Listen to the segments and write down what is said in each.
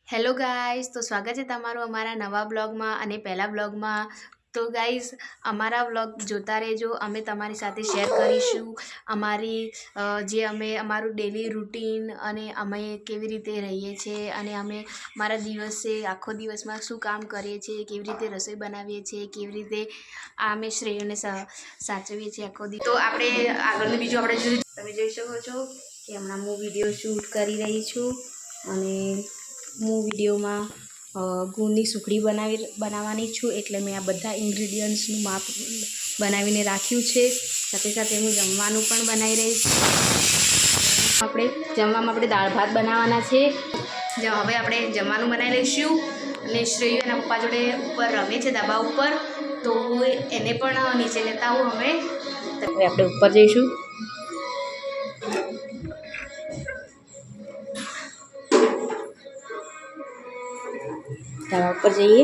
Hello guys, તો સ્વાગત છે તમારું અમારા નવા બ્લોગમાં અને પહેલા બ્લોગમાં. તો ગાઈઝ, અમારા બ્લોગ જોતા રહેજો. અમે તમારી સાથે શેર કરીશું અમારું ડેલી રૂટીન અને અમે કેવી રીતે રહીએ છીએ અને અમે મારા દિવસે આખો દિવસમાં શું કામ કરીએ છીએ, કેવી રીતે રસોઈ બનાવીએ છીએ, કેવી રીતે અમે શ્રેયોને સાચવીએ છીએ આખો દિવસ. તો આપણે આગળનું બીજું તમે જોઈ શકો છો કે હમણાં હું વિડીયો શૂટ કરી રહી છું અને હું વિડીયોમાં ગુણની સુખડી બનાવવાની છું. એટલે મેં આ બધા ઇન્ગ્રીડિયન્ટ્સનું માપ બનાવીને રાખ્યું છે. સાથે સાથે હું જમવાનું પણ બનાવી રહી છું. આપણે દાળ ભાત બનાવવાના છે. હવે આપણે જમવાનું બનાવી લઈશું અને શ્રેયુ એના પપ્પા જોડે ઉપર રમે છે ધાબા ઉપર. તો એને પણ નીચે લેતા આવું. હવે આપણે ઉપર જઈશું. ધાબા ઉપર જઈએ.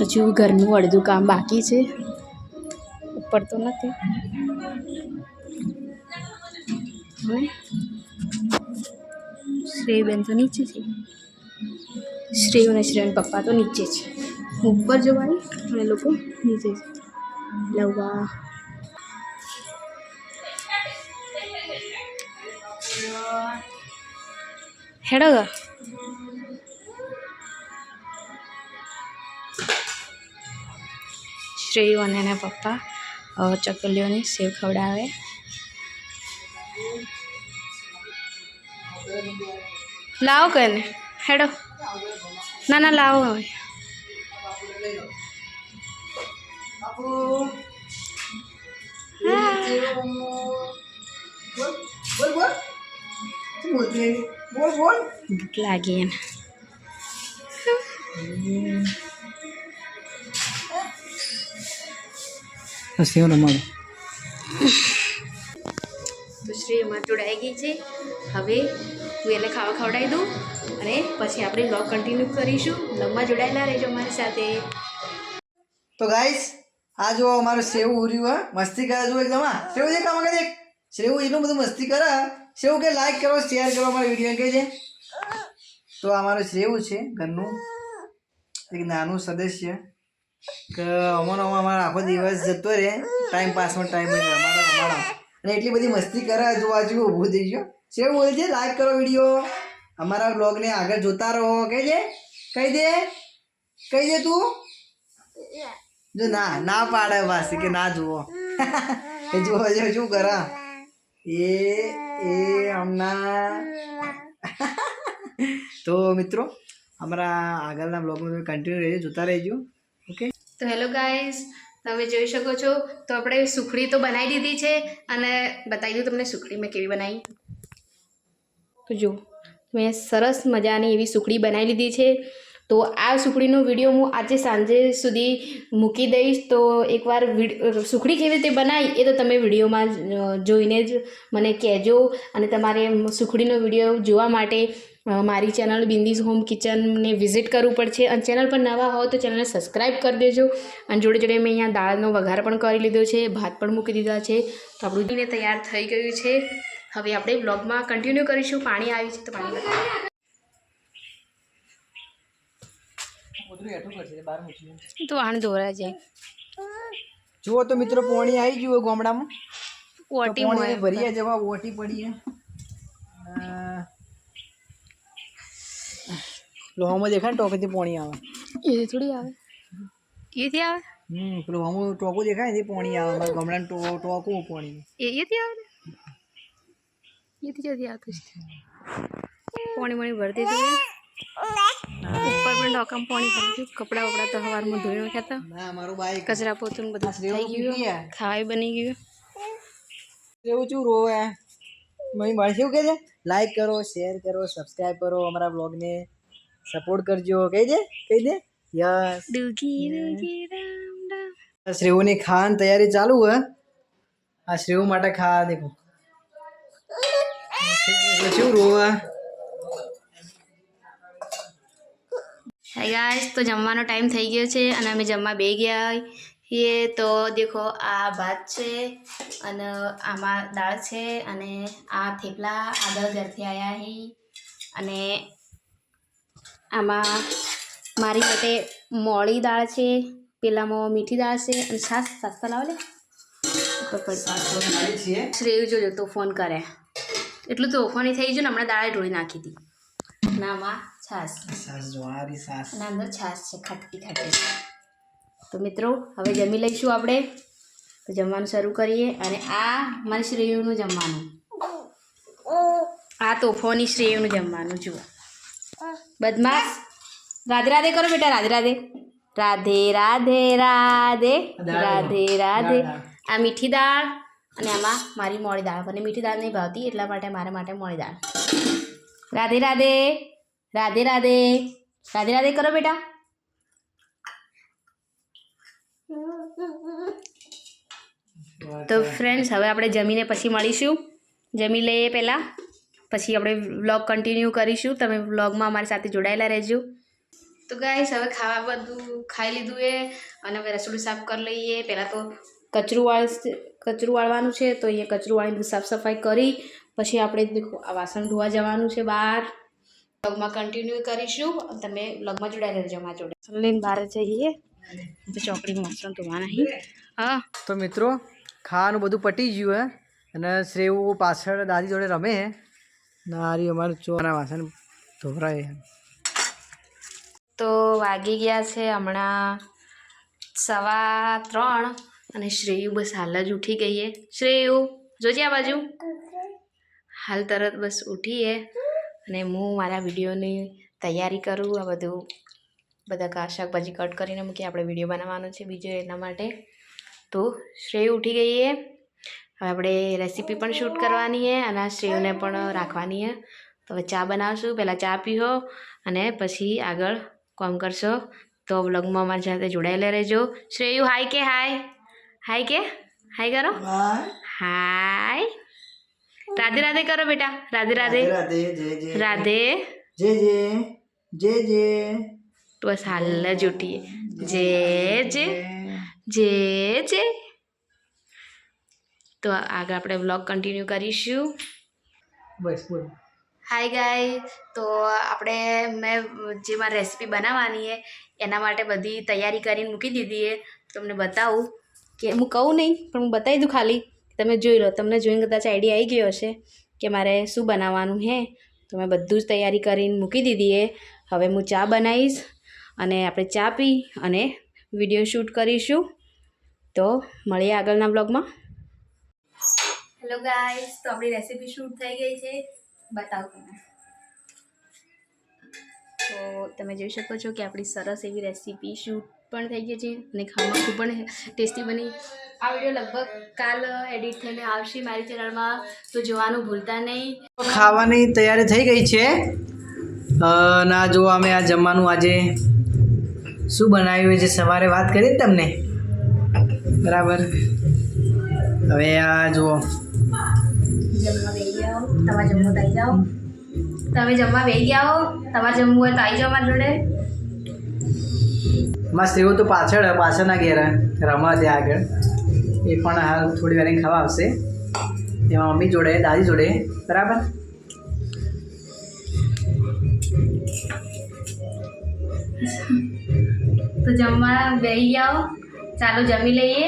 હજુ ઘરનું અડધું કામ બાકી છે, ઉપર તો નથી. શ્રેયબેન તો નીચે છે. શ્રેયુ અને શ્રેયન પપ્પા તો નીચે છે. ઉપર જવાની અને લોકો નીચે છે. લવા હેડો શ્રેયુ અને એના પપ્પા ચકલીઓને સેવ ખવડાવે. લાવો કને હેડો. ના લાવો હવે. ભૂખ લાગી એને. તો શ્રેયમાં જોડાઈ ગઈ છે. હવે હું એને ખાવા ખવડાવી દઉં અને પછી આપણે બ્લોગ કન્ટિન્યુ કરીશું. બ્લોગમાં જોડાયેલા રહેજો અમારી સાથે. તો ગાઈસ, આ જો અમારું સેવ ઉર્યું મસ્તી કરે જો એકદમ. સેવ છે કામ કરે. સેવ એટલું બધું મસ્તી કરે. સેવ કે લાઈક કરો, શેર કરો અમારા વિડીયો કે છે. તો અમારું સેવ છે ઘરનું એક નાનું સદસ્ય કે અમારા આખો દિવસ જતો રહે ટાઈમ પાસમાં ટાઈમ અમારો અને એટલી બધી મસ્તી કરે. જોવા જેવું ઊભું થઈ ગયો. સેવ બોલે છે લાઈક કરો વિડીયો, અમારા બ્લોગને આગળ જોતા રહો. કહી દે તું. જો ના પાડે પાછી કે ના જુઓ. એ જુઓ શું કરે એ હમણાં. તો મિત્રો, અમારા આગળના બ્લોગમાં કન્ટિન્યુ રહેજો, જોતા રહેજો. ઓકે. તો હેલો ગાઈઝ, તમે જોઈ શકો છો. તો આપણે સુખડી તો બનાવી દીધી છે અને બતાવી દઉં તમને સુખડી મેં કેવી બનાવી. તો જો મેં સરસ મજાની એવી સુખડી બનાવી લીધી છે. તો આ સુખડીનો વિડીયો હું આજે સાંજે સુધી મૂકી દઈશ. તો એકવાર સુખડી કેવી રીતે બનાવી એ તો તમે વિડીયોમાં જોઈને જ મને કહેજો. અને તમારે સુખડીનો વિડીયો જોવા માટે મારી ચેનલ બિંદીઝ હોમ કિચનને વિઝિટ કરવું પડશે. અને ચેનલ પર નવા હો તો ચેનલને સબસ્ક્રાઈબ કરી દેજો. અને જોડે જોડે મેં અહીંયા દાળનો વઘાર પણ કરી લીધો છે, ભાત પણ મૂકી દીધા છે. તો આપણું તૈયાર થઈ ગયું છે. હવે આપણે બ્લોગમાં કન્ટિન્યુ કરીશું. પાણી આવ્યું છે તો પાણી તો આને દોરા જાય. જુઓ તો મિત્રો, પાણી આવી ગયું ગામડામાં. ઓટી ભરીએ જવા ઓટી પડીએ. લોહામાં દેખાય ને ટોકેથી પાણી આવે. એ થોડી આવે, એથી આવે. પેલું હમું ટોકું દેખાય ને પાણી આવે. અમારા ગામડાનું ટોકું પાણી એથી આવે. એથી જલ્દી આવતું છે પાણી ભરતી હતી. ઉપર પણ ડોકામાં પાણી ભરતું. કપડાં વપડા તો સવારમાં ધોઈ નાખ્યા હતા. કચરા પોતું બધું થઈ ગયું. ખાવાય બની ગયું. એવું શું રોવે મારે શું કહે છે? લાઈક કરો, શેર કરો, સબસ્ક્રાઈબ કરો, અમારા બ્લોગને સપોર્ટ કરજો. કહી દે યસ. શ્રેવુની ખાવાની તૈયારી ચાલુ હે. આ શ્રેવ માટે ખાવા દેખો શું રોવા. હાય ગાઈસ, તો જમવાનો ટાઈમ થઈ ગયો છે અને અમે જમવા બેસી ગયા. ये तो देखो आ भात છે અને આમાં દાળ છે અને આ થેપલા આગળ ઘરથી આવ્યા હી અને આમાં મારી માટે મોળી દાળ છે, પેલામાં મીઠી દાળ છે અને છાશ સાસ્તા લાવો લે શ્રેયુ જોજો તો ફોન કરે એટલું તોફાની થઈ ગયું ને હમણાં દાળે ઢોળી નાખી હતી અને આમાં છાશ અને અંદર છાશ છે ખાટી ખાટી. તો મિત્રો હવે જમી લઈશું આપણે. તો જમવાનું શરૂ કરીએ અને આ મારી શ્રેયુનું જમવાનું, આ તોફાની શ્રેયુનું જમવાનું જુઓ. બદમાશ રાધે રાધે કરો બેટા, રાધે રાધે રાધે રાધે રાધે રાધે રાધે. આ મીઠી દાળ અને આમાં મારી મોળી દાળ, મને મીઠી દાળ નહીં ભાવતી એટલા માટે મારા માટે મોળી દાળ. રાધે રાધે રાધે રાધે રાધે રાધે કરો બેટા. તો ફ્રેન્ડ્સ હવે આપણે જમીને પછી મળીશું. જમી લઈએ પહેલાં, પછી આપણે વ્લોગ કન્ટિન્યુ કરીશું. તમે વ્લોગમાં અમારી સાથે જોડાયેલા રહેજો. તો ગાઈસ હવે ખાવા બધું ખાઈ લીધું એ અને હવે રસોડું સાફ કરી લઈએ. પહેલાં તો કચરું વાળવાનું છે, તો અહીંયા કચરું વાળીને બધું સાફ સફાઈ કરી પછી આપણે દેખો આ વાસણ ધોવા જવાનું છે બહાર. વ્લોગમાં કન્ટિન્યુ કરીશું, તમે વ્લોગમાં જોડાયેલા રહેજો અમારા જોડે. લઈને બહાર જઈએ તો ચોકડીમાં વાસણ ધોવાના અહીં. હા તો મિત્રો ખાવાનું બધું પટી ગયું હે અને શ્રેવ પાછળ દાદી જોડે રમે હે ને હારી અમારે ચોના વાસણ ધોવરાય. તો વાગી ગયા છે હમણાં 3:15 અને શ્રેયુ બસ હાલ જ ઉઠી ગઈ છે. શ્રેયુ જોજે આ બાજુ, હાલ તરત બસ ઉઠીએ અને હું મારા વિડીયોની તૈયારી કરું. આ બધું બધા શાકભાજી કટ કરીને મૂકી, આપણે વિડીયો બનાવવાનો છે બીજો એના માટે. તો શ્રેયુ ઉઠી ગઈ છે. હવે આપણે રેસીપી પણ શૂટ કરવાની છે અને આ શ્રેયુને પણ રાખવાની છે. તો હવે ચા બનાવશું, પહેલાં ચા પીવો અને પછી આગળ કામ કરશો. તો વ્લોગમાં અમારી સાથે જોડાયેલા રહેજો. શ્રેયુ હાય કે હાય, હાય કે હાય કરો, હાય. રાધે રાધે કરો બેટા, રાધે રાધે રાધે જે જે જે તો બસ હાલ જ ઉઠીએ. જે જે જે જે. તો આગળ આપણે વ્લોગ કન્ટિન્યુ કરીશું. બસ બોલ. હાય ગાય, તો આપણે મેં જે મારી રેસીપી બનાવવાની છે એના માટે બધી તૈયારી કરીને મૂકી દીધી છે. તમને બતાવું કે હું કહું નહીં પણ હું બતાવી દઉં ખાલી, તમે જોઈ લો. તમને જોઈને કદાચ આઈડિયા આવી ગયો હશે કે મારે શું બનાવવાનું છે. તો મેં બધું જ તૈયારી કરીને મૂકી દીધી છે. હવે હું ચા બનાવીશ અને આપણે ચા પી અને વિડીયો શૂટ કરીશું. તો મળીએ આગળના બ્લોગમાં. હેલો ગાઈસ, તો આપણી રેસીપી શૂટ થઈ ગઈ છે, બતાવું તમે. તો તમે જોઈ શકો છો કે આપણી સરસ એવી રેસીપી શૂટ પણ થઈ ગઈ છે અને ખાવામાં ખૂબ પણ ટેસ્ટી બની. આ વિડીયો લગભગ કાલ એડિટ થઈને આવશે મારી ચેનલમાં, તો જોવાનું ભૂલતા નહીં. ખાવાની તૈયારી થઈ ગઈ છે અને આ જો અમે આ જમવાનું આજે શું બનાવ્યું છે સવારે વાત કરી તમને બરાબર. હવે આ જુઓ જમવા બેસી જાઓ, તમારે જમવું તો આવી જાઓ. તમે જમવા બેસી જાઓ, તમારે જમવું હોય તો આવી જાઓ મારી જોડે. મસ્ત એવું તો પાછળના ઘેર રમવા ત્યાં આગળ, એ પણ હાલ થોડી વાર ખાવા આવશે એમાં મમ્મી જોડે દાદી જોડે બરાબર. તો જમવા બેસી જાઓ, ચાલો જમી લઈએ